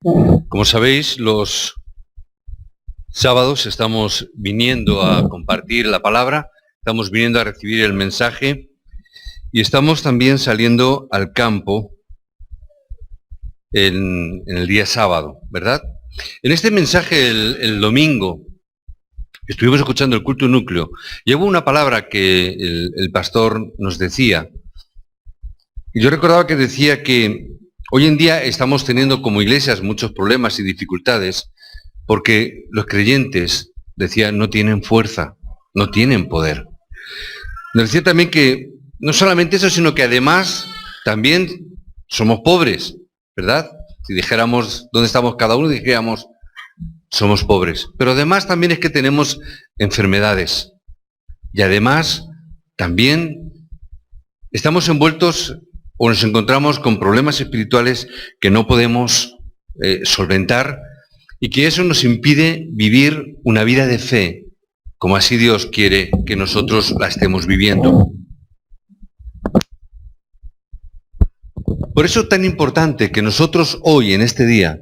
Como sabéis, los sábados estamos viniendo a compartir la palabra, estamos viniendo a recibir el mensaje y estamos también saliendo al campo en el día sábado, ¿verdad? En este mensaje el domingo estuvimos escuchando el culto núcleo y hubo una palabra que el pastor nos decía. Y yo recordaba que decía que hoy en día estamos teniendo como iglesias muchos problemas y dificultades porque los creyentes, decía, no tienen fuerza, no tienen poder. Nos decía también que no solamente eso, sino que además también somos pobres, ¿verdad? Si dijéramos dónde estamos cada uno, dijéramos somos pobres. Pero además también es que tenemos enfermedades. Y además también estamos envueltos o nos encontramos con problemas espirituales que no podemos solventar y que eso nos impide vivir una vida de fe, como así Dios quiere que nosotros la estemos viviendo. Por eso es tan importante que nosotros hoy, en este día,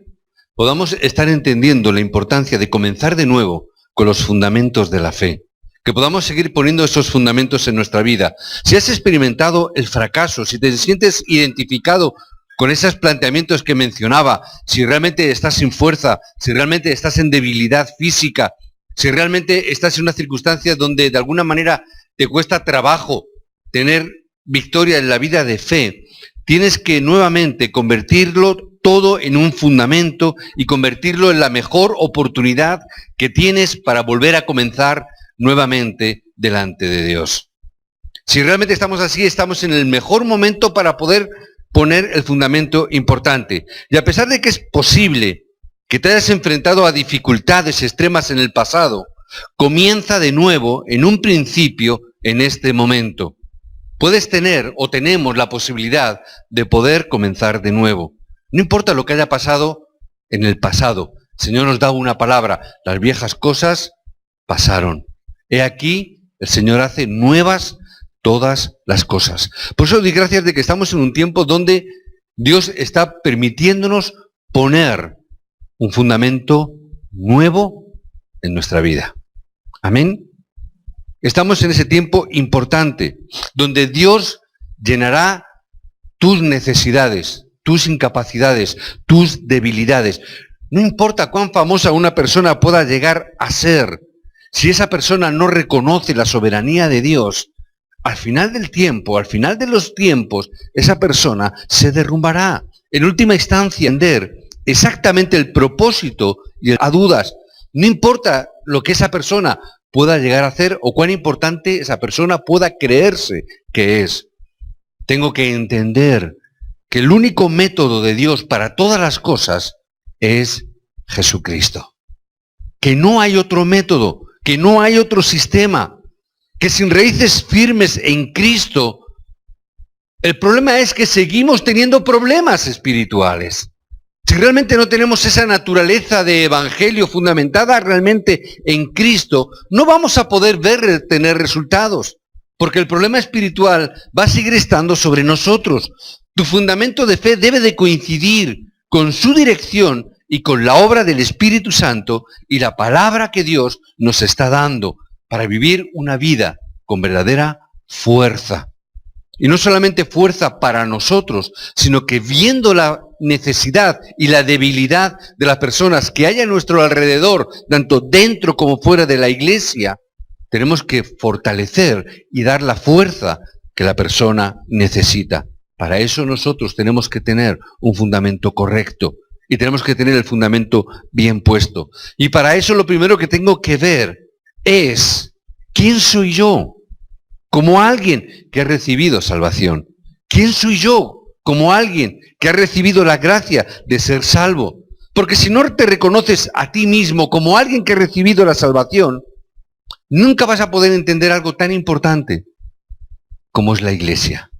podamos estar entendiendo la importancia de comenzar de nuevo con los fundamentos de la fe. Que podamos seguir poniendo esos fundamentos en nuestra vida. Si has experimentado el fracaso, si te sientes identificado con esos planteamientos que mencionaba, si realmente estás sin fuerza, si realmente estás en debilidad física, si realmente estás en una circunstancia donde de alguna manera te cuesta trabajo tener victoria en la vida de fe, tienes que nuevamente convertirlo todo en un fundamento y convertirlo en la mejor oportunidad que tienes para volver a comenzar nuevamente delante de Dios. Si realmente estamos así, estamos en el mejor momento para poder poner el fundamento importante. Y a pesar de que es posible que te hayas enfrentado a dificultades extremas en el pasado, comienza de nuevo en un principio en este momento. Puedes tener o tenemos la posibilidad de poder comenzar de nuevo. No importa lo que haya pasado en el pasado. El Señor nos da una palabra. Las viejas cosas pasaron. He aquí, el Señor hace nuevas todas las cosas. Por eso doy gracias de que estamos en un tiempo donde Dios está permitiéndonos poner un fundamento nuevo en nuestra vida. Amén. Estamos en ese tiempo importante, donde Dios llenará tus necesidades, tus incapacidades, tus debilidades. No importa cuán famosa una persona pueda llegar a ser, si esa persona no reconoce la soberanía de Dios, al final del tiempo, al final de los tiempos, esa persona se derrumbará. En última instancia, entender exactamente el propósito y a dudas. No importa lo que esa persona pueda llegar a hacer o cuán importante esa persona pueda creerse que es. Tengo que entender que el único método de Dios para todas las cosas es Jesucristo. Que no hay otro método, que no hay otro sistema, que sin raíces firmes en Cristo, el problema es que seguimos teniendo problemas espirituales. Si realmente no tenemos esa naturaleza de evangelio fundamentada realmente en Cristo, no vamos a poder tener resultados, porque el problema espiritual va a seguir estando sobre nosotros. Tu fundamento de fe debe de coincidir con su dirección y con la obra del Espíritu Santo y la palabra que Dios nos está dando para vivir una vida con verdadera fuerza. Y no solamente fuerza para nosotros, sino que viendo la necesidad y la debilidad de las personas que hay a nuestro alrededor, tanto dentro como fuera de la iglesia, tenemos que fortalecer y dar la fuerza que la persona necesita. Para eso nosotros tenemos que tener un fundamento correcto y tenemos que tener el fundamento bien puesto. Y para eso lo primero que tengo que ver es ¿quién soy yo? Como alguien que ha recibido salvación. ¿Quién soy yo? Como alguien que ha recibido la gracia de ser salvo. Porque si no te reconoces a ti mismo como alguien que ha recibido la salvación, nunca vas a poder entender algo tan importante como es la iglesia.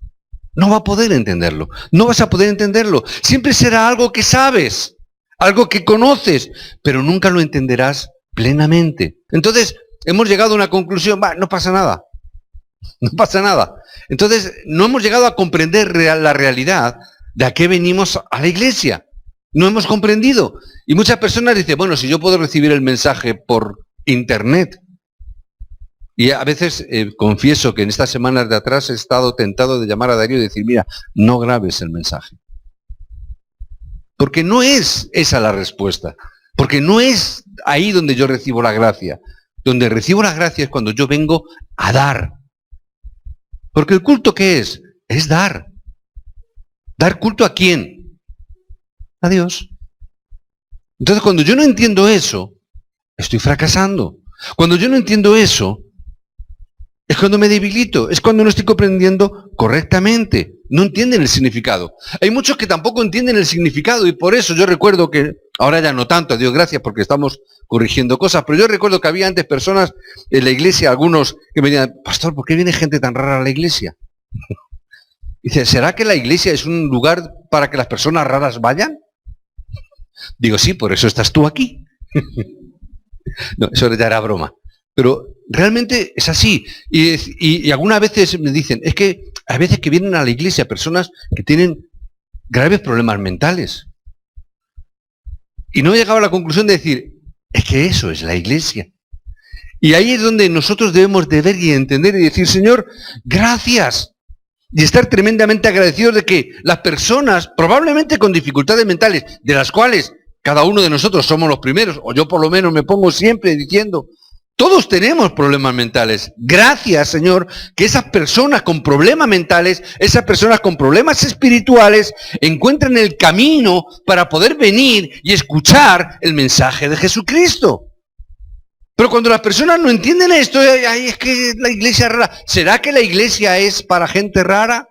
No va a poder entenderlo. No vas a poder entenderlo. Siempre será algo que sabes, algo que conoces, pero nunca lo entenderás plenamente. Entonces, hemos llegado a una conclusión, no pasa nada. No pasa nada. Entonces, no hemos llegado a comprender la realidad de a qué venimos a la iglesia. No hemos comprendido. Y muchas personas dicen, bueno, si yo puedo recibir el mensaje por internet. Y a veces confieso que en estas semanas de atrás he estado tentado de llamar a Darío y decir, mira, no grabes el mensaje. Porque no es esa la respuesta. Porque no es ahí donde yo recibo la gracia. Donde recibo la gracia es cuando yo vengo a dar. Porque el culto, ¿qué es? Es dar. ¿Dar culto a quién? A Dios. Entonces, cuando yo no entiendo eso, estoy fracasando. Cuando yo no entiendo eso, es cuando me debilito, es cuando no estoy comprendiendo correctamente. No entienden el significado. Hay muchos que tampoco entienden el significado y por eso yo recuerdo que, ahora ya no tanto, a Dios gracias porque estamos corrigiendo cosas, pero yo recuerdo que había antes personas en la iglesia, algunos que me decían, pastor, ¿por qué viene gente tan rara a la iglesia? Dice, ¿será que la iglesia es un lugar para que las personas raras vayan? Digo, sí, por eso estás tú aquí. No, eso ya era broma. Pero realmente es así. Y algunas veces me dicen, es que hay veces que vienen a la iglesia personas que tienen graves problemas mentales. Y no he llegado a la conclusión de decir, es que eso es la iglesia. Y ahí es donde nosotros debemos de ver y entender y decir, Señor, gracias. Y estar tremendamente agradecidos de que las personas, probablemente con dificultades mentales, de las cuales cada uno de nosotros somos los primeros, o yo por lo menos me pongo siempre diciendo, todos tenemos problemas mentales. Gracias, Señor, que esas personas con problemas mentales, esas personas con problemas espirituales, encuentren el camino para poder venir y escuchar el mensaje de Jesucristo. Pero cuando las personas no entienden esto, ay, es que la iglesia es rara. ¿Será que la iglesia es para gente rara?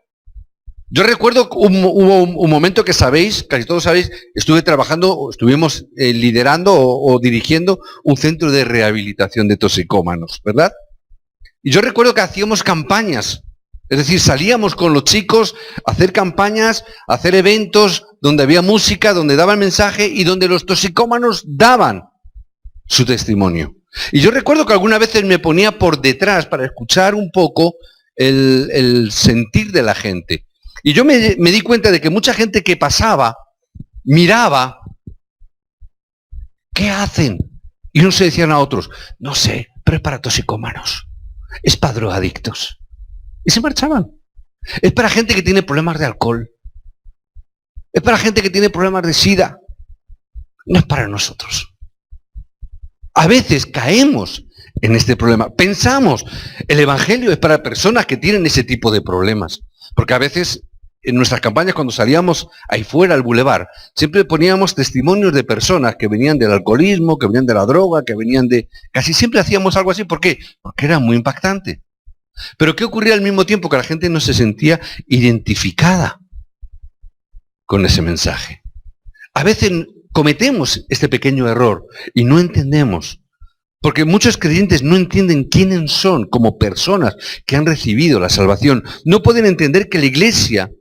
Yo recuerdo hubo un momento que sabéis, casi todos sabéis, estuvimos liderando o dirigiendo un centro de rehabilitación de toxicómanos, ¿verdad? Y yo recuerdo que hacíamos campañas, es decir, salíamos con los chicos a hacer campañas, a hacer eventos donde había música, donde daban mensaje y donde los toxicómanos daban su testimonio. Y yo recuerdo que algunas veces me ponía por detrás para escuchar un poco el sentir de la gente. Y yo me di cuenta de que mucha gente que pasaba, miraba, ¿qué hacen? Y unos se decían a otros, no sé, pero es para toxicómanos, es para drogadictos. Y se marchaban. Es para gente que tiene problemas de alcohol. Es para gente que tiene problemas de SIDA. No es para nosotros. A veces caemos en este problema. Pensamos, el Evangelio es para personas que tienen ese tipo de problemas. Porque a veces en nuestras campañas cuando salíamos ahí fuera al bulevar, siempre poníamos testimonios de personas que venían del alcoholismo, que venían de la droga, que venían de... Casi siempre hacíamos algo así. ¿Por qué? Porque era muy impactante. Pero ¿qué ocurría al mismo tiempo? Que la gente no se sentía identificada con ese mensaje. A veces cometemos este pequeño error y no entendemos. Porque muchos creyentes no entienden quiénes son como personas que han recibido la salvación. No pueden entender que la iglesia,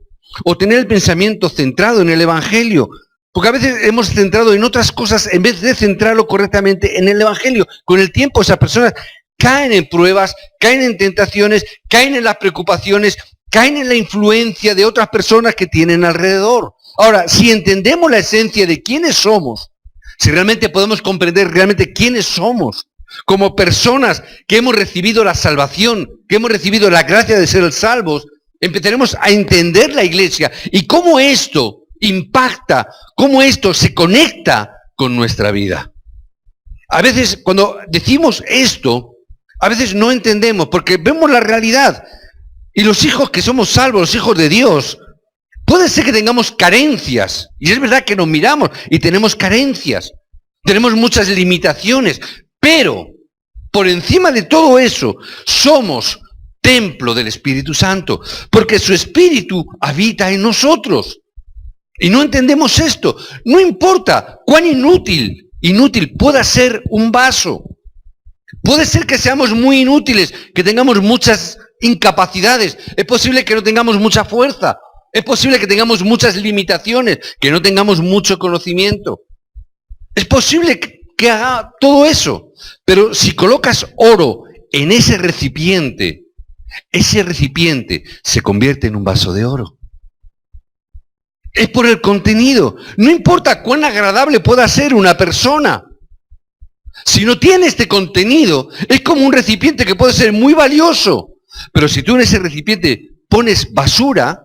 o tener el pensamiento centrado en el Evangelio, porque a veces hemos centrado en otras cosas en vez de centrarlo correctamente en el Evangelio. Con el tiempo esas personas caen en pruebas, caen en tentaciones, caen en las preocupaciones, caen en la influencia de otras personas que tienen alrededor. Ahora, si entendemos la esencia de quiénes somos, si realmente podemos comprender realmente quiénes somos, como personas que hemos recibido la salvación, que hemos recibido la gracia de ser salvos, empezaremos a entender la iglesia y cómo esto impacta, cómo esto se conecta con nuestra vida. A veces cuando decimos esto, a veces no entendemos porque vemos la realidad. Y los hijos que somos salvos, los hijos de Dios, puede ser que tengamos carencias. Y es verdad que nos miramos y tenemos carencias. Tenemos muchas limitaciones. Pero, por encima de todo eso, somos templo del Espíritu Santo. Porque su Espíritu habita en nosotros. Y no entendemos esto. No importa cuán inútil pueda ser un vaso. Puede ser que seamos muy inútiles, que tengamos muchas incapacidades. Es posible que no tengamos mucha fuerza. Es posible que tengamos muchas limitaciones, que no tengamos mucho conocimiento. Es posible que haga todo eso. Pero si colocas oro en ese recipiente se convierte en un vaso de oro. Es por el contenido. No importa cuán agradable pueda ser una persona. Si no tiene este contenido, es como un recipiente que puede ser muy valioso. Pero si tú en ese recipiente pones basura,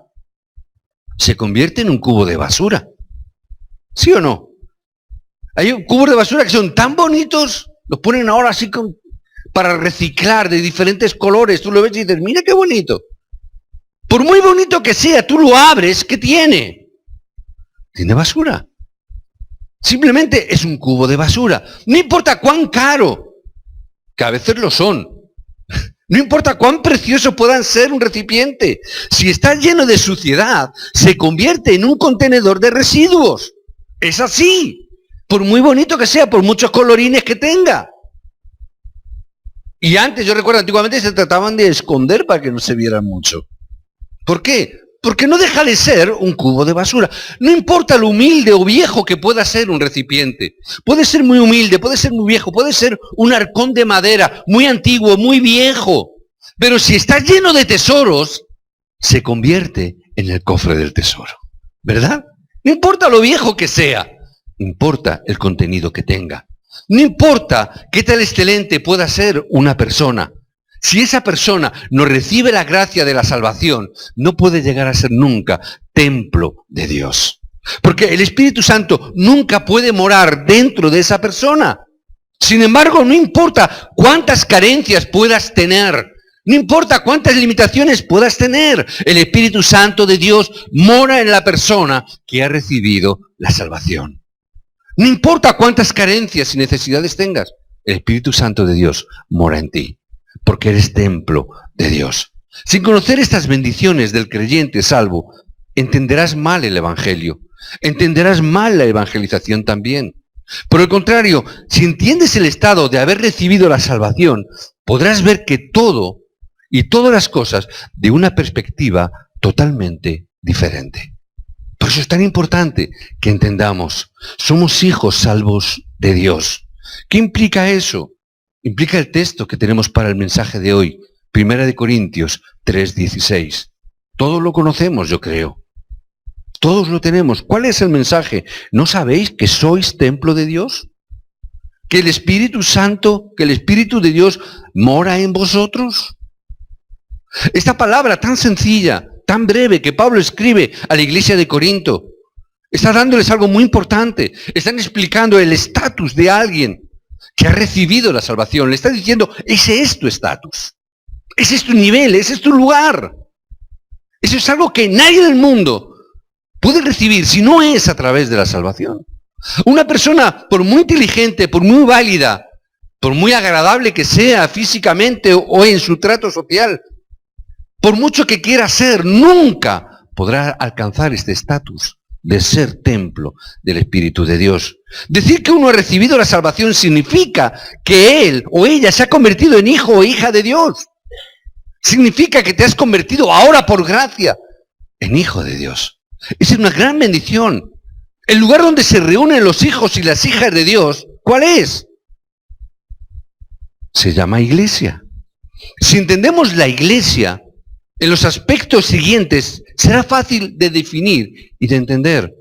se convierte en un cubo de basura. ¿Sí o no? Hay cubos de basura que son tan bonitos, los ponen ahora así para reciclar de diferentes colores. Tú lo ves y dices, mira qué bonito. Por muy bonito que sea, tú lo abres, ¿qué tiene? Tiene basura. Simplemente es un cubo de basura. No importa cuán caro, que a veces lo son. No importa cuán precioso puedan ser un recipiente. Si está lleno de suciedad, se convierte en un contenedor de residuos. Es así. Por muy bonito que sea, por muchos colorines que tenga. Y antes, yo recuerdo, antiguamente se trataban de esconder para que no se vieran mucho. ¿Por qué? Porque no deja de ser un cubo de basura. No importa lo humilde o viejo que pueda ser un recipiente. Puede ser muy humilde, puede ser muy viejo, puede ser un arcón de madera, muy antiguo, muy viejo. Pero si está lleno de tesoros, se convierte en el cofre del tesoro. ¿Verdad? No importa lo viejo que sea, importa el contenido que tenga. No importa qué tal excelente pueda ser una persona. Si esa persona no recibe la gracia de la salvación, no puede llegar a ser nunca templo de Dios. Porque el Espíritu Santo nunca puede morar dentro de esa persona. Sin embargo, no importa cuántas carencias puedas tener, no importa cuántas limitaciones puedas tener, el Espíritu Santo de Dios mora en la persona que ha recibido la salvación. No importa cuántas carencias y necesidades tengas, el Espíritu Santo de Dios mora en ti. Porque eres templo de Dios. Sin conocer estas bendiciones del creyente salvo, entenderás mal el Evangelio. Entenderás mal la evangelización también. Por el contrario, si entiendes el estado de haber recibido la salvación, podrás ver que todo y todas las cosas de una perspectiva totalmente diferente. Por eso es tan importante que entendamos, somos hijos salvos de Dios. ¿Qué implica eso? Implica el texto que tenemos para el mensaje de hoy, 1 Corintios 3:16. Todos lo conocemos, yo creo. Todos lo tenemos. ¿Cuál es el mensaje? ¿No sabéis que sois templo de Dios? ¿Que el Espíritu Santo, que el Espíritu de Dios mora en vosotros? Esta palabra tan sencilla, tan breve que Pablo escribe a la iglesia de Corinto, está dándoles algo muy importante. Están explicando el estatus de alguien que ha recibido la salvación. Le está diciendo, ese es tu estatus, ese es tu nivel, ese es tu lugar. Eso es algo que nadie del mundo puede recibir si no es a través de la salvación. Una persona, por muy inteligente, por muy válida, por muy agradable que sea físicamente o en su trato social, por mucho que quiera ser, nunca podrá alcanzar este estatus de ser templo del Espíritu de Dios. Decir que uno ha recibido la salvación significa que él o ella se ha convertido en hijo o hija de Dios. Significa que te has convertido ahora por gracia en hijo de Dios. Esa es una gran bendición. El lugar donde se reúnen los hijos y las hijas de Dios, ¿cuál es? Se llama iglesia. Si entendemos la iglesia en los aspectos siguientes, será fácil de definir y de entender.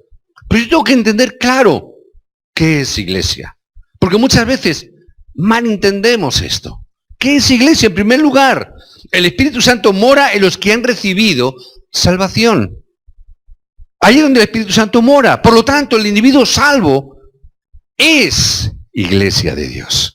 Pero yo tengo que entender claro qué es iglesia. Porque muchas veces malentendemos esto. ¿Qué es iglesia? En primer lugar, el Espíritu Santo mora en los que han recibido salvación. Ahí es donde el Espíritu Santo mora. Por lo tanto, el individuo salvo es iglesia de Dios.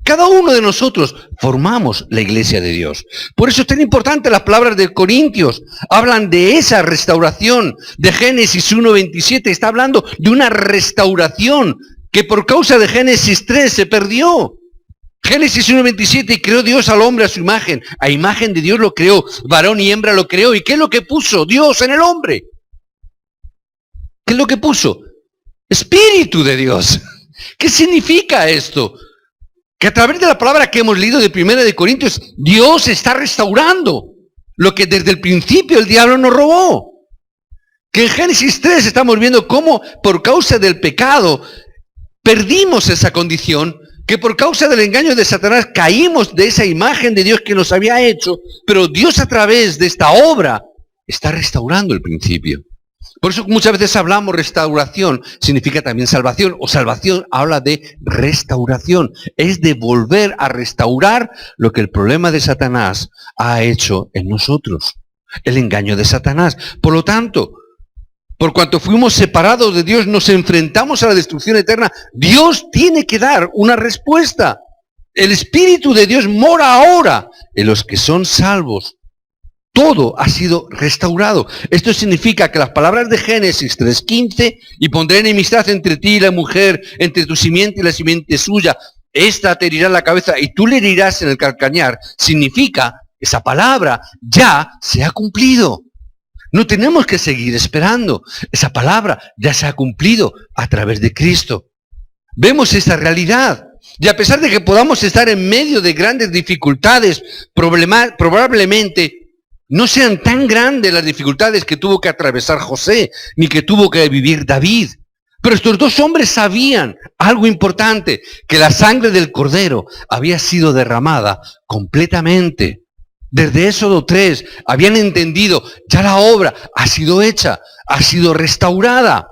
Cada uno de nosotros formamos la iglesia de Dios. Por eso es tan importante las palabras de Corintios. Hablan de esa restauración. De Génesis 1:27 está hablando de una restauración que por causa de Génesis 3 se perdió. Génesis 1:27, y creó Dios al hombre a su imagen. A imagen de Dios lo creó. Varón y hembra lo creó. ¿Y qué es lo que puso Dios en el hombre? ¿Qué es lo que puso? Espíritu de Dios. ¿Qué significa esto? Que a través de la palabra que hemos leído de 1 Corintios, Dios está restaurando lo que desde el principio el diablo nos robó. Que en Génesis 3 estamos viendo cómo por causa del pecado perdimos esa condición, que por causa del engaño de Satanás caímos de esa imagen de Dios que nos había hecho, pero Dios a través de esta obra está restaurando el principio. Por eso muchas veces hablamos restauración, significa también salvación, o salvación habla de restauración, es de volver a restaurar lo que el problema de Satanás ha hecho en nosotros, el engaño de Satanás. Por lo tanto, por cuanto fuimos separados de Dios, nos enfrentamos a la destrucción eterna, Dios tiene que dar una respuesta. El Espíritu de Dios mora ahora en los que son salvos. Todo ha sido restaurado. Esto significa que las palabras de Génesis 3:15, y pondré enemistad entre ti y la mujer, entre tu simiente y la simiente suya, esta te herirá la cabeza y tú le herirás en el calcañar, significa, esa palabra ya se ha cumplido. No tenemos que seguir esperando. Esa palabra ya se ha cumplido a través de Cristo. Vemos esta realidad. Y a pesar de que podamos estar en medio de grandes dificultades, probablemente no sean tan grandes las dificultades que tuvo que atravesar José, ni que tuvo que vivir David. Pero estos dos hombres sabían algo importante, que la sangre del Cordero había sido derramada completamente. Desde Éxodo 3 habían entendido, ya la obra ha sido hecha, ha sido restaurada.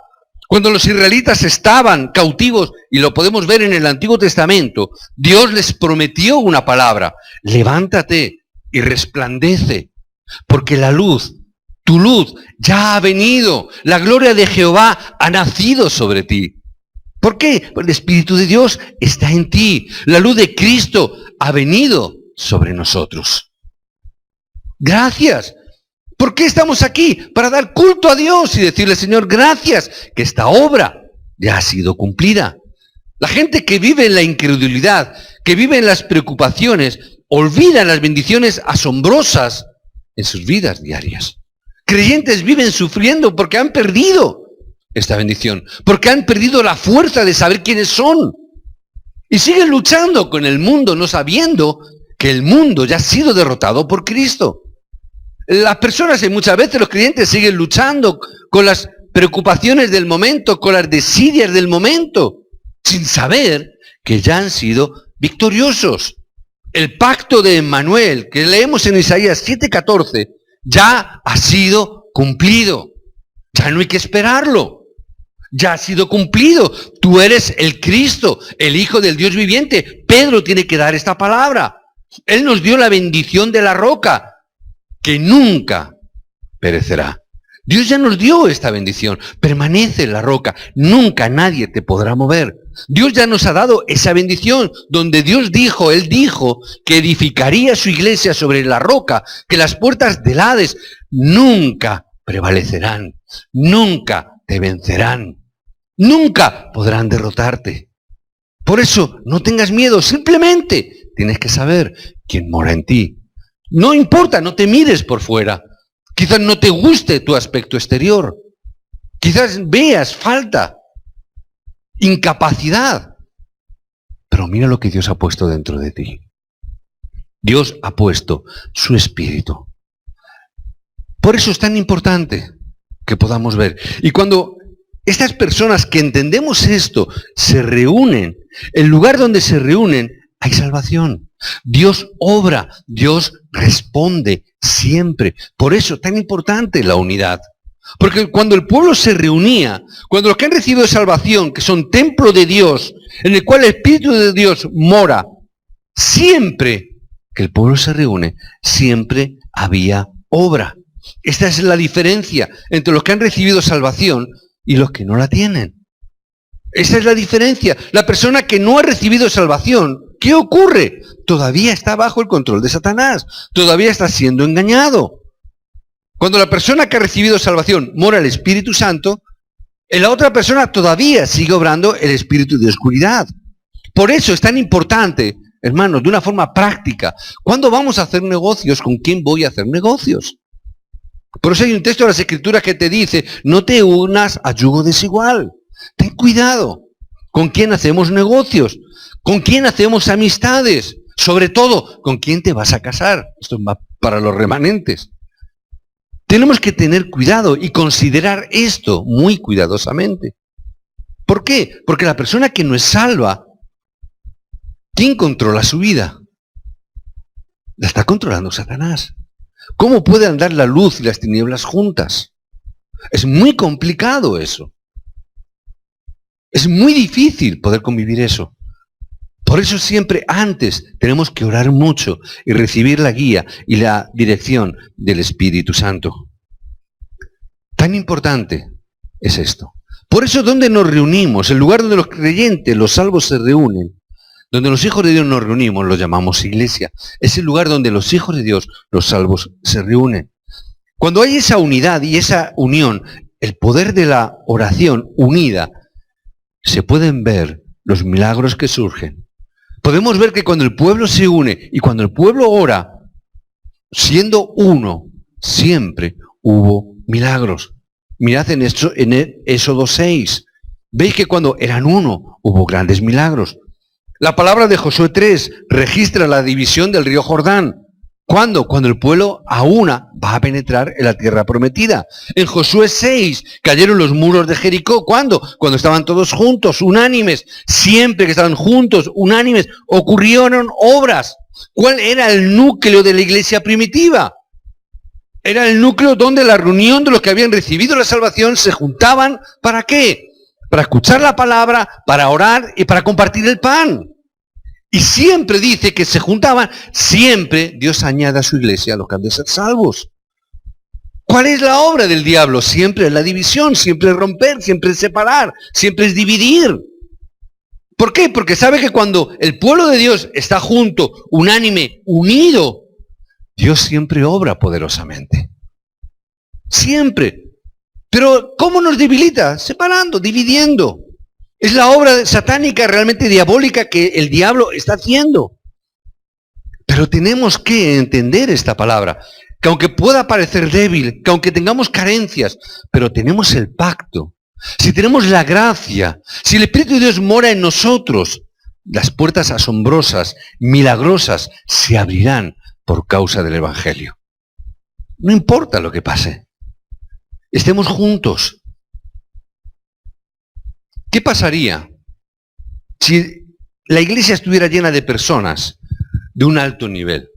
Cuando los israelitas estaban cautivos, y lo podemos ver en el Antiguo Testamento, Dios les prometió una palabra: levántate y resplandece, porque la luz, tu luz, ya ha venido. La gloria de Jehová ha nacido sobre ti. ¿Por qué? Porque el Espíritu de Dios está en ti. La luz de Cristo ha venido sobre nosotros. Gracias. ¿Por qué estamos aquí? Para dar culto a Dios y decirle: Señor, gracias, que esta obra ya ha sido cumplida. La gente que vive en la incredulidad, que vive en las preocupaciones, olvida las bendiciones asombrosas en sus vidas diarias. Creyentes viven sufriendo porque han perdido esta bendición, porque han perdido la fuerza de saber quiénes son. Y siguen luchando con el mundo, no sabiendo que el mundo ya ha sido derrotado por Cristo. Las personas, y muchas veces los creyentes, siguen luchando con las preocupaciones del momento, con las desidias del momento, sin saber que ya han sido victoriosos. El pacto de Emmanuel, que leemos en Isaías 7:14, ya ha sido cumplido. Ya no hay que esperarlo. Ya ha sido cumplido. Tú eres el Cristo, el Hijo del Dios viviente. Pedro tiene que dar esta palabra. Él nos dio la bendición de la roca, que nunca perecerá. Dios ya nos dio esta bendición. Permanece en la roca. Nunca nadie te podrá mover. Dios ya nos ha dado esa bendición, donde Dios dijo, Él dijo que edificaría su iglesia sobre la roca, que las puertas del Hades nunca prevalecerán, nunca te vencerán, nunca podrán derrotarte. Por eso no tengas miedo, simplemente tienes que saber quién mora en ti. No importa, no te mires por fuera. Quizás no te guste tu aspecto exterior. Quizás veas falta, incapacidad. Pero mira lo que Dios ha puesto dentro de ti. Dios ha puesto su Espíritu. Por eso es tan importante que podamos ver. Y cuando estas personas que entendemos esto se reúnen, el lugar donde se reúnen, hay salvación. Dios obra, Dios responde siempre. Por eso es tan importante la unidad. Porque cuando el pueblo se reunía, cuando los que han recibido salvación, que son templo de Dios, en el cual el Espíritu de Dios mora, siempre que el pueblo se reúne, siempre había obra. Esta es la diferencia entre los que han recibido salvación y los que no la tienen. Esa es la diferencia. La persona que no ha recibido salvación, ¿qué ocurre? Todavía está bajo el control de Satanás. Todavía está siendo engañado. Cuando la persona que ha recibido salvación mora el Espíritu Santo, en la otra persona todavía sigue obrando el espíritu de oscuridad. Por eso es tan importante, hermanos, de una forma práctica, ¿cuándo vamos a hacer negocios? ¿Con quién voy a hacer negocios? Por eso hay un texto de las Escrituras que te dice: no te unas a yugo desigual. Ten cuidado con quién hacemos negocios, con quién hacemos amistades, sobre todo con quién te vas a casar. Esto va para los remanentes. Tenemos que tener cuidado y considerar esto muy cuidadosamente. ¿Por qué? Porque la persona que no es salva, ¿quién controla su vida? La está controlando Satanás. ¿Cómo puede andar la luz y las tinieblas juntas? Es muy complicado eso. Es muy difícil poder convivir eso. Por eso siempre antes tenemos que orar mucho y recibir la guía y la dirección del Espíritu Santo. Tan importante es esto. Por eso donde nos reunimos, el lugar donde los creyentes, los salvos se reúnen, donde los hijos de Dios nos reunimos, lo llamamos iglesia. Es el lugar donde los hijos de Dios, los salvos, se reúnen. Cuando hay esa unidad y esa unión, el poder de la oración unida, se pueden ver los milagros que surgen. Podemos ver que cuando el pueblo se une y cuando el pueblo ora, siendo uno, siempre hubo milagros. Mirad en Éxodo 6. Veis que cuando eran uno, hubo grandes milagros. La palabra de Josué 3 registra la división del río Jordán. ¿Cuándo? Cuando el pueblo a una va a penetrar en la tierra prometida. En Josué 6 cayeron los muros de Jericó. ¿Cuándo? Cuando estaban todos juntos, unánimes. Siempre que estaban juntos, unánimes, ocurrieron obras. ¿Cuál era el núcleo de la iglesia primitiva? Era el núcleo donde la reunión de los que habían recibido la salvación se juntaban. ¿Para qué? Para escuchar la palabra, para orar y para compartir el pan. Y siempre dice que se juntaban, siempre Dios añade a su iglesia a los que han de ser salvos. ¿Cuál es la obra del diablo? Siempre es la división, siempre es romper, siempre es separar, siempre es dividir. ¿Por qué? Porque sabe que cuando el pueblo de Dios está junto, unánime, unido, Dios siempre obra poderosamente. Siempre. Pero ¿cómo nos debilita? Separando, dividiendo. Es la obra satánica, realmente diabólica, que el diablo está haciendo. Pero tenemos que entender esta palabra, que aunque pueda parecer débil, que aunque tengamos carencias, pero tenemos el pacto. Si tenemos la gracia, si el Espíritu de Dios mora en nosotros, las puertas asombrosas, milagrosas, se abrirán por causa del Evangelio. No importa lo que pase. Estemos juntos. ¿Qué pasaría si la iglesia estuviera llena de personas de un alto nivel?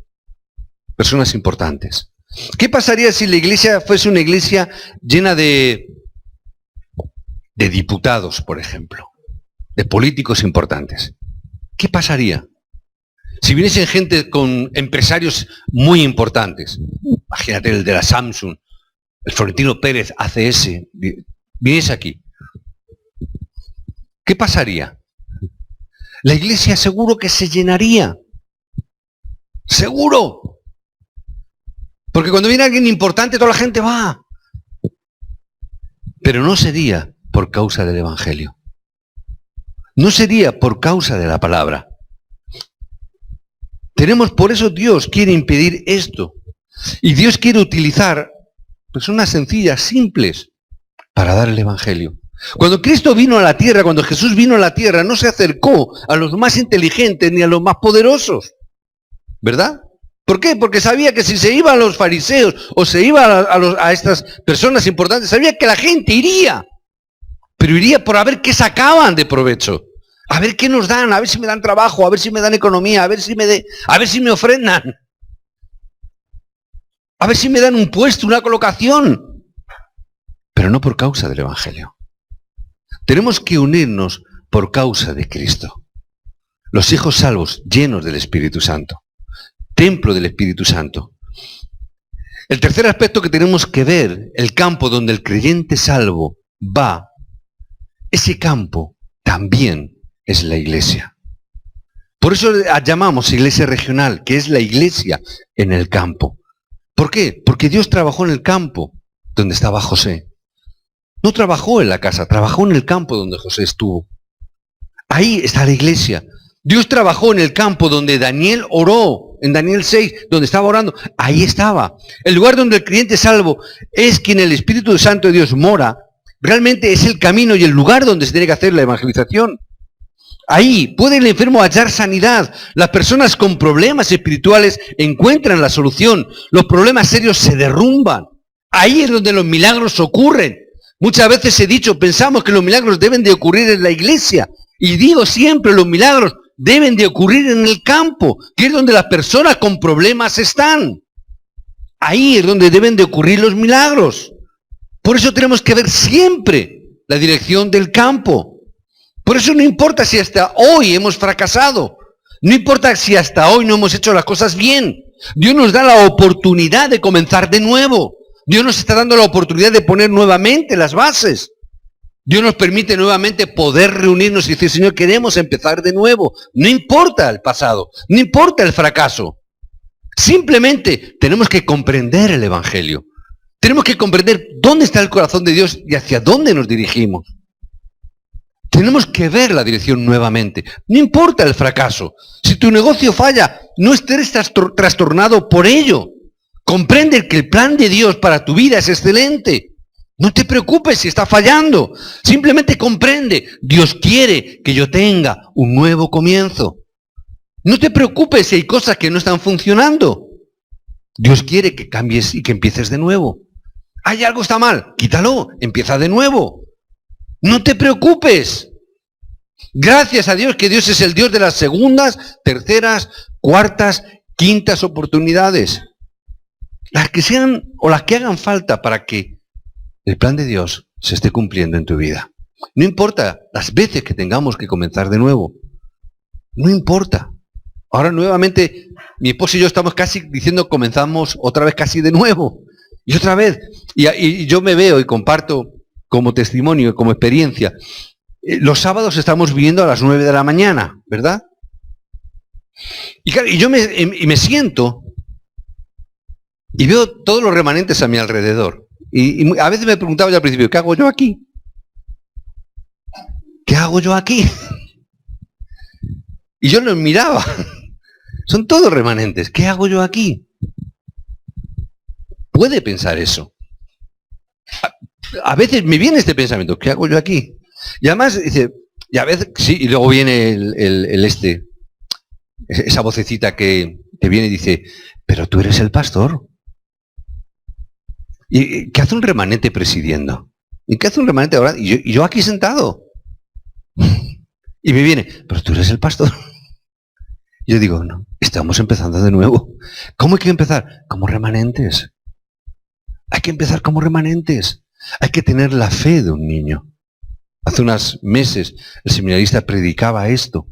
Personas importantes. ¿Qué pasaría si la iglesia fuese una iglesia llena de diputados, por ejemplo? De políticos importantes. ¿Qué pasaría? Si viniesen gente con empresarios muy importantes. Imagínate el de la Samsung, el Florentino Pérez, ACS. Viniese aquí. ¿Qué pasaría? La iglesia seguro que se llenaría. Seguro. Porque cuando viene alguien importante, toda la gente va. Pero no sería por causa del Evangelio. No sería por causa de la palabra. Por eso Dios quiere impedir esto. Y Dios quiere utilizar personas sencillas, simples, para dar el Evangelio. Cuando Cristo vino a la tierra, cuando Jesús vino a la tierra, no se acercó a los más inteligentes ni a los más poderosos. ¿Verdad? ¿Por qué? Porque sabía que si se iba a los fariseos o se iba a estas personas importantes, sabía que la gente iría. Pero iría por a ver qué sacaban de provecho. A ver qué nos dan, a ver si me dan trabajo, a ver si me dan economía, a ver si me ofrendan. A ver si me dan un puesto, una colocación. Pero no por causa del Evangelio. Tenemos que unirnos por causa de Cristo. Los hijos salvos, llenos del Espíritu Santo. Templo del Espíritu Santo. El tercer aspecto que tenemos que ver, el campo donde el creyente salvo va, ese campo también es la iglesia. Por eso la llamamos iglesia regional, que es la iglesia en el campo. ¿Por qué? Porque Dios trabajó en el campo donde estaba José. No trabajó en la casa, trabajó en el campo donde José estuvo. Ahí está la iglesia. Dios trabajó en el campo donde Daniel oró, en Daniel 6, donde estaba orando. Ahí estaba. El lugar donde el creyente salvo es quien el Espíritu Santo de Dios mora. Realmente es el camino y el lugar donde se tiene que hacer la evangelización. Ahí puede el enfermo hallar sanidad. Las personas con problemas espirituales encuentran la solución. Los problemas serios se derrumban. Ahí es donde los milagros ocurren. Muchas veces he dicho, pensamos que los milagros deben de ocurrir en la iglesia. Y digo siempre, los milagros deben de ocurrir en el campo, que es donde las personas con problemas están. Ahí es donde deben de ocurrir los milagros. Por eso tenemos que ver siempre la dirección del campo. Por eso no importa si hasta hoy hemos fracasado. No importa si hasta hoy no hemos hecho las cosas bien. Dios nos da la oportunidad de comenzar de nuevo. Dios nos está dando la oportunidad de poner nuevamente las bases. Dios nos permite nuevamente poder reunirnos y decir, Señor, queremos empezar de nuevo. No importa el pasado, no importa el fracaso. Simplemente tenemos que comprender el Evangelio. Tenemos que comprender dónde está el corazón de Dios y hacia dónde nos dirigimos. Tenemos que ver la dirección nuevamente. No importa el fracaso. Si tu negocio falla, no estés trastornado por ello. Comprende que el plan de Dios para tu vida es excelente. No te preocupes si está fallando. Simplemente comprende. Dios quiere que yo tenga un nuevo comienzo. No te preocupes si hay cosas que no están funcionando. Dios quiere que cambies y que empieces de nuevo. ¿Hay algo que está mal? Quítalo. Empieza de nuevo. No te preocupes. Gracias a Dios que Dios es el Dios de las segundas, terceras, cuartas, quintas oportunidades. Las que sean o las que hagan falta para que el plan de Dios se esté cumpliendo en tu vida. No importa las veces que tengamos que comenzar de nuevo. No importa. Ahora nuevamente mi esposo y yo estamos casi diciendo comenzamos otra vez casi de nuevo. Y otra vez. Y yo me veo y comparto como testimonio y como experiencia. Los sábados estamos viviendo a las 9 de la mañana, ¿verdad? Y, claro, yo me siento y veo todos los remanentes a mi alrededor. Y a veces me preguntaba yo al principio, ¿qué hago yo aquí? ¿Qué hago yo aquí? Y yo los miraba. Son todos remanentes. ¿Qué hago yo aquí? Puede pensar eso. A veces me viene este pensamiento, ¿qué hago yo aquí? Y además dice, y a veces, sí, y luego viene esa vocecita que viene y dice, pero tú eres el pastor. ¿Y qué hace un remanente presidiendo? ¿Y qué hace un remanente ahora? Y yo aquí sentado. Y me viene, pero tú eres el pastor. Y yo digo, no, estamos empezando de nuevo. ¿Cómo hay que empezar? Como remanentes. Hay que empezar como remanentes. Hay que tener la fe de un niño. Hace unos meses el seminarista predicaba esto.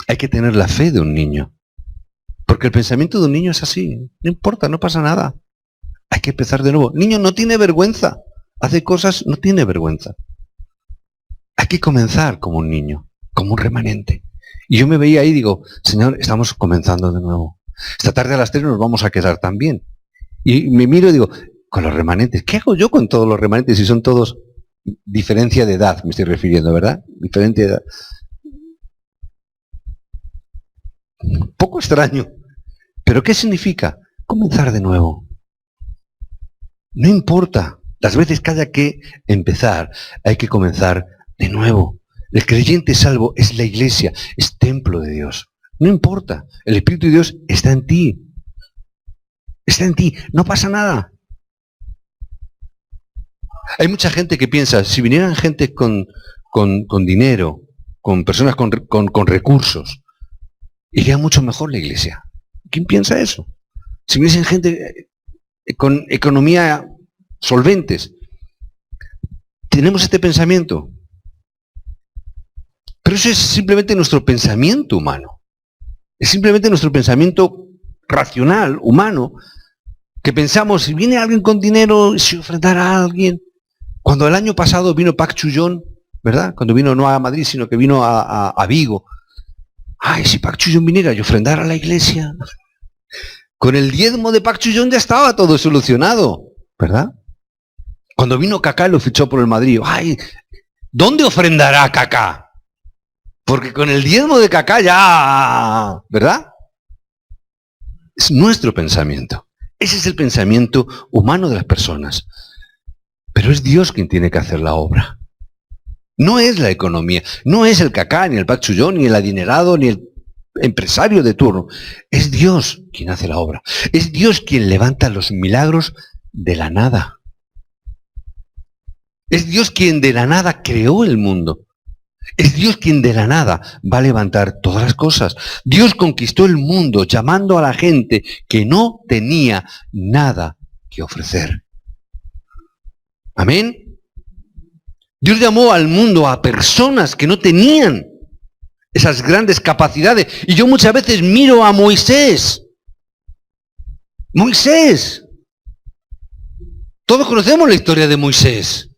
Hay que tener la fe de un niño. Porque el pensamiento de un niño es así. No importa, no pasa nada. Hay que empezar de nuevo. Niño no tiene vergüenza. Hace cosas, no tiene vergüenza. Hay que comenzar como un niño, como un remanente. Y yo me veía ahí y digo, Señor, estamos comenzando de nuevo. Esta tarde a las 3 nos vamos a quedar también. Y me miro y digo, con los remanentes, ¿qué hago yo con todos los remanentes si son todos diferencia de edad? Me estoy refiriendo, ¿verdad? Diferente de edad. Un poco extraño. ¿Pero qué significa? Comenzar de nuevo. No importa las veces que haya que empezar, hay que comenzar de nuevo. El creyente salvo es la iglesia, es templo de Dios. No importa, el Espíritu de Dios está en ti. Está en ti, no pasa nada. Hay mucha gente que piensa, si vinieran gente con dinero, con personas con recursos, iría mucho mejor la iglesia. ¿Quién piensa eso? Si viniesen gente con economía solventes, tenemos este pensamiento. Pero eso es simplemente nuestro pensamiento humano. Es simplemente nuestro pensamiento racional, humano, que pensamos, si viene alguien con dinero, si ofrendara a alguien. Cuando el año pasado vino Pac Chullón, ¿verdad? Cuando vino no a Madrid, sino que vino a Vigo. Ay, si Pac Chullón viniera y ofrendara a la iglesia. Con el diezmo de Pac Chullón ya estaba todo solucionado, ¿verdad? Cuando vino Kaká lo fichó por el Madrid. Ay, ¿dónde ofrendará Kaká? Porque con el diezmo de Kaká ya, ¿verdad? Es nuestro pensamiento. Ese es el pensamiento humano de las personas. Pero es Dios quien tiene que hacer la obra. No es la economía, no es el Kaká, ni el Pac Chullón, ni el adinerado, ni el empresario de turno. Es Dios quien hace la obra. Es Dios quien levanta los milagros de la nada. Es Dios quien de la nada creó el mundo. Es Dios quien de la nada va a levantar todas las cosas. Dios conquistó el mundo llamando a la gente que no tenía nada que ofrecer. Amén. Dios llamó al mundo a personas que no tenían esas grandes capacidades. Y yo muchas veces miro a Moisés. Moisés. Todos conocemos la historia de Moisés.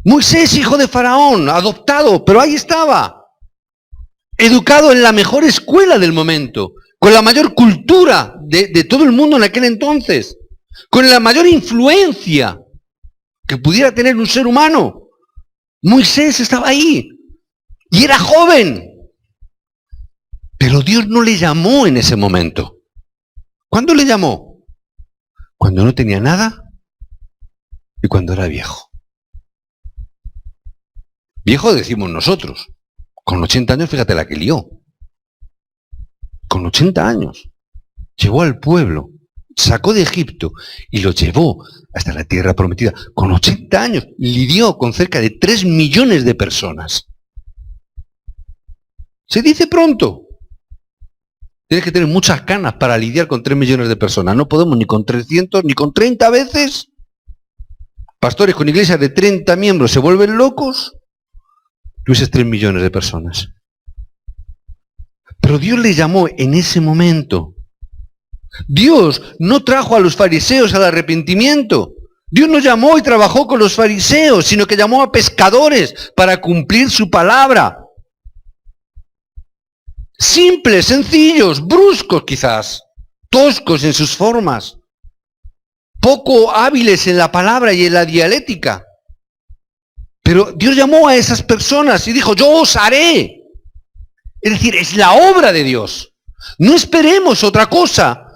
Moisés, hijo de Faraón, adoptado, pero ahí estaba. Educado en la mejor escuela del momento, con la mayor cultura de todo el mundo en aquel entonces, con la mayor influencia que pudiera tener un ser humano. Moisés estaba ahí y era joven, pero Dios no le llamó en ese momento. ¿Cuándo le llamó? Cuando no tenía nada y cuando era viejo. Viejo decimos nosotros. Con 80 años, fíjate la que lió. Con 80 años. Llegó al pueblo, sacó de Egipto y lo llevó hasta la tierra prometida. Con 80 años lidió con cerca de 3 millones de personas. Se dice pronto. Tienes que tener muchas canas para lidiar con 3 millones de personas. No podemos ni con 300, ni con 30 veces. Pastores con iglesias de 30 miembros se vuelven locos. Tú dices 3 millones de personas. Pero Dios le llamó en ese momento. Dios no trajo a los fariseos al arrepentimiento. Dios no llamó y trabajó con los fariseos, sino que llamó a pescadores para cumplir su palabra. Simples, sencillos, bruscos quizás, toscos en sus formas, poco hábiles en la palabra y en la dialéctica. Pero Dios llamó a esas personas y dijo, yo os haré. Es decir, es la obra de Dios. No esperemos otra cosa.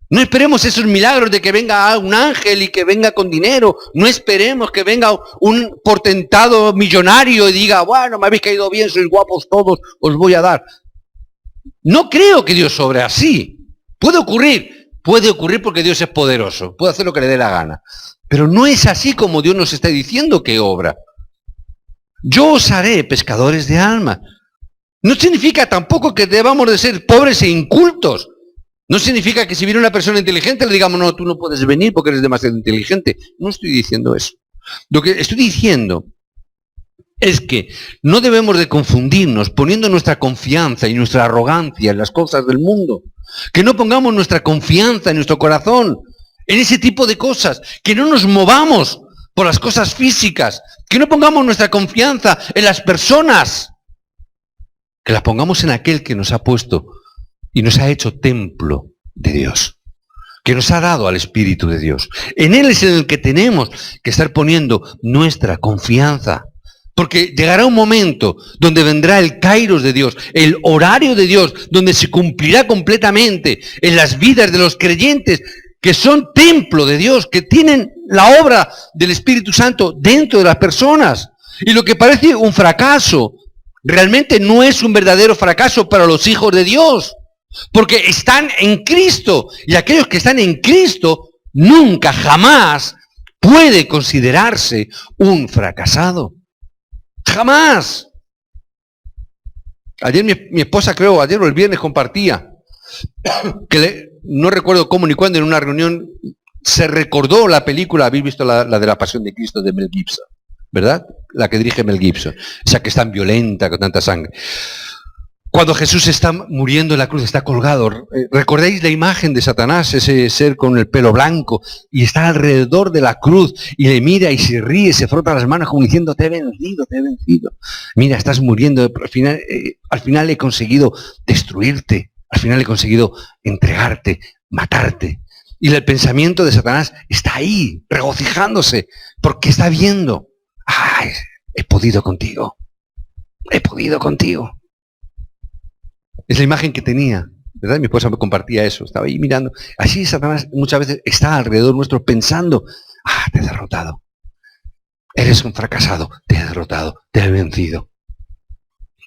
No esperemos esos milagros de que venga un ángel y que venga con dinero. No esperemos que venga un portentado millonario y diga, bueno, me habéis caído bien, sois guapos todos, os voy a dar. No creo que Dios obre así. Puede ocurrir porque Dios es poderoso, puede hacer lo que le dé la gana. Pero no es así como Dios nos está diciendo que obra. Yo os haré pescadores de almas. No significa tampoco que debamos de ser pobres e incultos. No significa que si viene una persona inteligente le digamos, no, tú no puedes venir porque eres demasiado inteligente. No estoy diciendo eso. Lo que estoy diciendo es que no debemos de confundirnos poniendo nuestra confianza y nuestra arrogancia en las cosas del mundo. Que no pongamos nuestra confianza en nuestro corazón en ese tipo de cosas. Que no nos movamos por las cosas físicas. Que no pongamos nuestra confianza en las personas. Que las pongamos en aquel que nos ha puesto y nos ha hecho templo de Dios. Que nos ha dado al Espíritu de Dios. En Él es en el que tenemos que estar poniendo nuestra confianza. Porque llegará un momento donde vendrá el kairos de Dios, el horario de Dios, donde se cumplirá completamente en las vidas de los creyentes que son templo de Dios, que tienen la obra del Espíritu Santo dentro de las personas. Y lo que parece un fracaso, realmente no es un verdadero fracaso para los hijos de Dios, porque están en Cristo. Y aquellos que están en Cristo nunca, jamás puede considerarse un fracasado. Jamás. Ayer mi esposa, creo, ayer o el viernes compartía, que no recuerdo cómo ni cuándo, en una reunión se recordó la película, habéis visto la de la Pasión de Cristo de Mel Gibson, ¿verdad? La que dirige Mel Gibson, esa que es tan violenta, con tanta sangre. Cuando Jesús está muriendo en la cruz, está colgado. ¿Recordáis la imagen de Satanás, ese ser con el pelo blanco, y está alrededor de la cruz, y le mira y se ríe, se frota las manos como diciendo, te he vencido, te he vencido. Mira, estás muriendo, pero al final he conseguido destruirte, al final he conseguido entregarte, matarte. Y el pensamiento de Satanás está ahí, regocijándose, porque está viendo, ¡ay, he podido contigo! He podido contigo. Es la imagen que tenía, ¿verdad? Mi esposa me compartía eso, estaba ahí mirando. Así Satanás muchas veces está alrededor nuestro pensando, te he derrotado. Eres un fracasado, te he derrotado, te he vencido.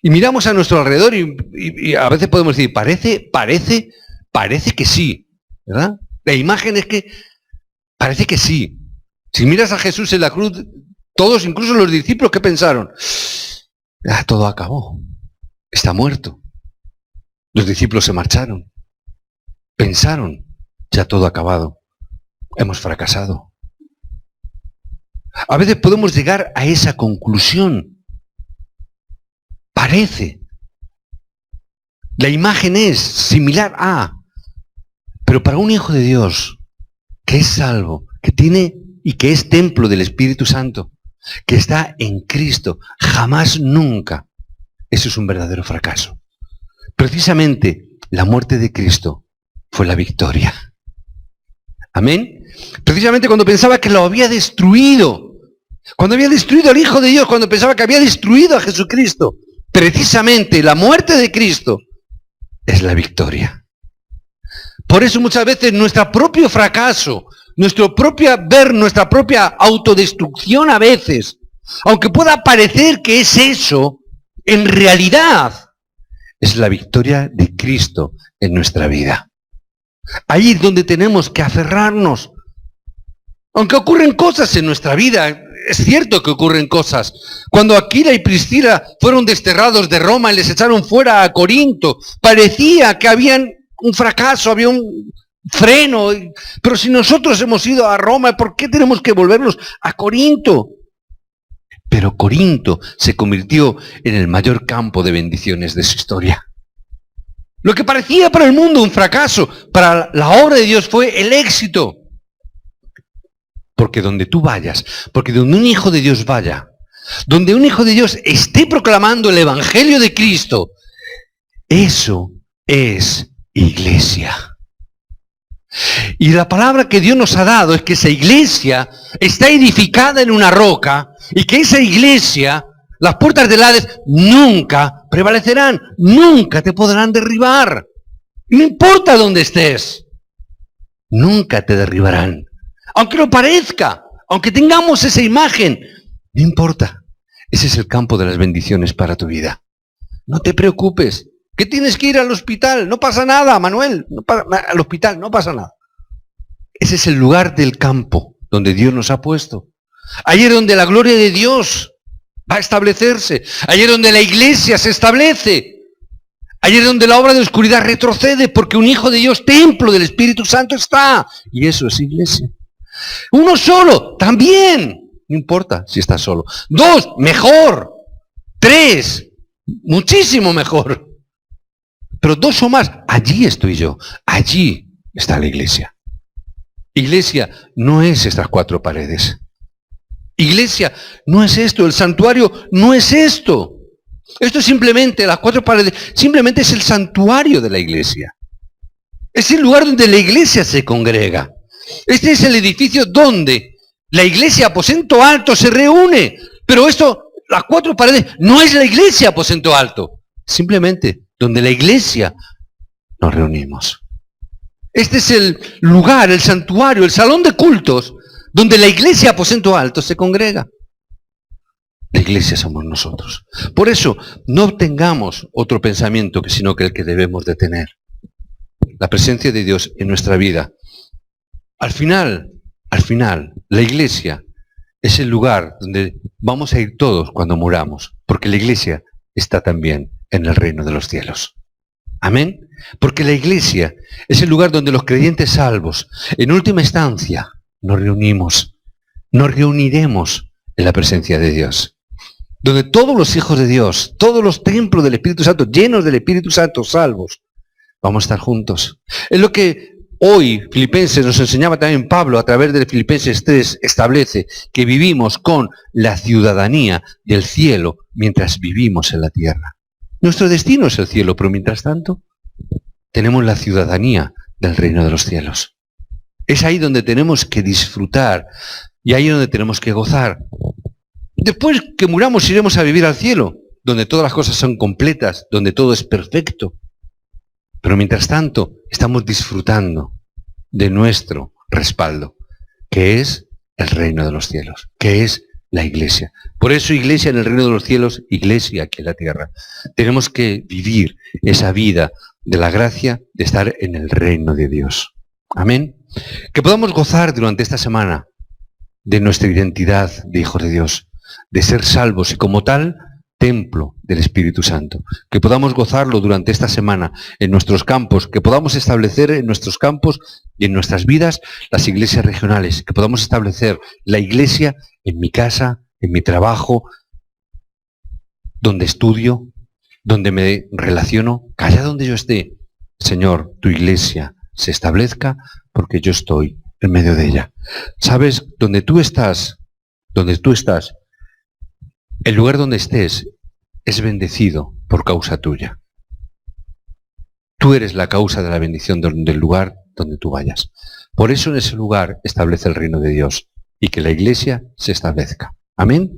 Y miramos a nuestro alrededor y a veces podemos decir, parece que sí, ¿verdad? La imagen es que parece que sí. Si miras a Jesús en la cruz, todos, incluso los discípulos, ¿qué pensaron? Todo acabó, está muerto. Los discípulos se marcharon. Pensaron, ya todo acabado. Hemos fracasado. A veces podemos llegar a esa conclusión. Parece. La imagen es similar a. Pero para un hijo de Dios, que es salvo, que tiene y que es templo del Espíritu Santo, que está en Cristo, jamás, nunca, eso es un verdadero fracaso. Precisamente la muerte de Cristo fue la victoria. Amén. Precisamente cuando pensaba que lo había destruido, cuando había destruido al Hijo de Dios, cuando pensaba que había destruido a Jesucristo, precisamente la muerte de Cristo es la victoria. Por eso muchas veces nuestro propio fracaso, nuestra propia autodestrucción a veces, aunque pueda parecer que es eso, en realidad es la victoria de Cristo en nuestra vida. Ahí es donde tenemos que aferrarnos. Aunque ocurren cosas en nuestra vida, es cierto que ocurren cosas. Cuando Aquila y Priscila fueron desterrados de Roma y les echaron fuera a Corinto, parecía que habían un fracaso, había un freno. Pero si nosotros hemos ido a Roma, ¿por qué tenemos que volvernos a Corinto? Pero Corinto se convirtió en el mayor campo de bendiciones de su historia. Lo que parecía para el mundo un fracaso, para la obra de Dios fue el éxito. Porque donde tú vayas, porque donde un hijo de Dios vaya, donde un hijo de Dios esté proclamando el Evangelio de Cristo, eso es iglesia. Y la palabra que Dios nos ha dado es que esa iglesia está edificada en una roca y que esa iglesia, las puertas del Hades nunca prevalecerán, nunca te podrán derribar. No importa dónde estés, nunca te derribarán. Aunque lo parezca, aunque tengamos esa imagen, no importa. Ese es el campo de las bendiciones para tu vida. No te preocupes. ¿Qué tienes que ir al hospital? No pasa nada, Manuel. Al hospital no pasa nada. Ese es el lugar del campo donde Dios nos ha puesto. Ahí es donde la gloria de Dios va a establecerse. Ahí es donde la iglesia se establece. Ahí es donde la obra de oscuridad retrocede, porque un hijo de Dios, templo del Espíritu Santo, está. Y eso es iglesia. Uno solo, también. No importa si estás solo. 2, mejor. 3, muchísimo mejor. Pero 2 o más, allí estoy yo. Allí está la iglesia. Iglesia no es estas 4 paredes. Iglesia no es esto. El santuario no es esto. Esto es simplemente, las 4 paredes, simplemente es el santuario de la iglesia. Es el lugar donde la iglesia se congrega. Este es el edificio donde la iglesia aposento alto se reúne. Pero esto, las 4 paredes, no es la iglesia aposento alto. Simplemente donde la iglesia nos reunimos. Este es el lugar, el santuario, el salón de cultos, donde la iglesia aposento alto se congrega. La iglesia somos nosotros. Por eso, no tengamos otro pensamiento sino que el que debemos de tener. La presencia de Dios en nuestra vida. Al final, la iglesia es el lugar donde vamos a ir todos cuando muramos, porque la iglesia está también en el reino de los cielos. Amén. Porque la iglesia es el lugar donde los creyentes salvos, en última instancia, nos reuniremos en la presencia de Dios. Donde todos los hijos de Dios, todos los templos del Espíritu Santo, llenos del Espíritu Santo, salvos, vamos a estar juntos. Es lo que hoy Filipenses nos enseñaba también Pablo a través de Filipenses 3, establece que vivimos con la ciudadanía del cielo mientras vivimos en la tierra. Nuestro destino es el cielo, pero mientras tanto tenemos la ciudadanía del reino de los cielos. Es ahí donde tenemos que disfrutar y ahí donde tenemos que gozar. Después que muramos iremos a vivir al cielo, donde todas las cosas son completas, donde todo es perfecto. Pero mientras tanto estamos disfrutando de nuestro respaldo, que es el reino de los cielos, que es la iglesia. Por eso iglesia en el reino de los cielos, iglesia aquí en la tierra. Tenemos que vivir esa vida de la gracia de estar en el reino de Dios. Amén. Que podamos gozar durante esta semana de nuestra identidad de hijos de Dios, de ser salvos y como tal templo del Espíritu Santo, que podamos gozarlo durante esta semana en nuestros campos, que podamos establecer en nuestros campos y en nuestras vidas las iglesias regionales, que podamos establecer la iglesia en mi casa, en mi trabajo, donde estudio, donde me relaciono, que allá donde yo esté, Señor, tu iglesia se establezca porque yo estoy en medio de ella. ¿Sabes? Donde tú estás, el lugar donde estés es bendecido por causa tuya. Tú eres la causa de la bendición del lugar donde tú vayas. Por eso en ese lugar establece el reino de Dios y que la iglesia se establezca. Amén.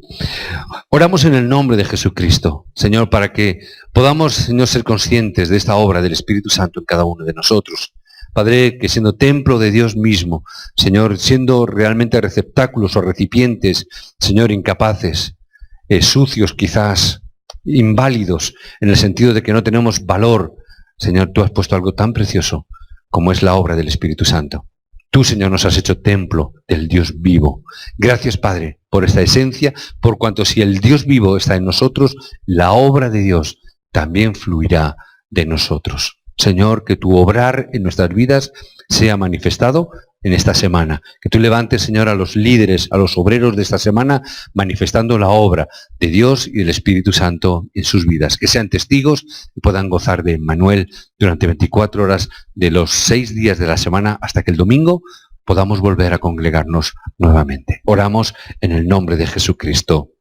Oramos en el nombre de Jesucristo, Señor, para que podamos, Señor, ser conscientes de esta obra del Espíritu Santo en cada uno de nosotros. Padre, que siendo templo de Dios mismo, Señor, siendo realmente receptáculos o recipientes, Señor, incapaces, sucios quizás, inválidos, en el sentido de que no tenemos valor, Señor, tú has puesto algo tan precioso como es la obra del Espíritu Santo. Tú, Señor, nos has hecho templo del Dios vivo. Gracias, Padre, por esta esencia, por cuanto si el Dios vivo está en nosotros, la obra de Dios también fluirá de nosotros. Señor, que tu obrar en nuestras vidas sea manifestado en esta semana. Que tú levantes, Señor, a los líderes, a los obreros de esta semana, manifestando la obra de Dios y del Espíritu Santo en sus vidas. Que sean testigos y puedan gozar de Emmanuel durante 24 horas de los 6 días de la semana hasta que el domingo podamos volver a congregarnos nuevamente. Oramos en el nombre de Jesucristo.